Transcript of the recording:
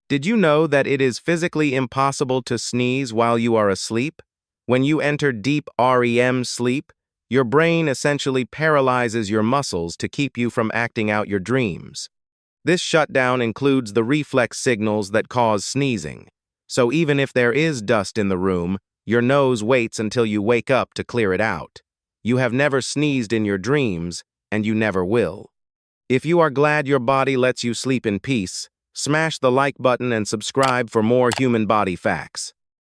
Did you know that it is physically impossible to sneeze while you are asleep? When you enter deep REM sleep, your brain essentially paralyzes your muscles to keep you from acting out your dreams. This shutdown includes the reflex signals that cause sneezing. So even if there is dust in the room, your nose waits until you wake up to clear it out. You have never sneezed in your dreams, and you never will. If you are glad your body lets you sleep in peace, smash the like button and subscribe for more human body facts.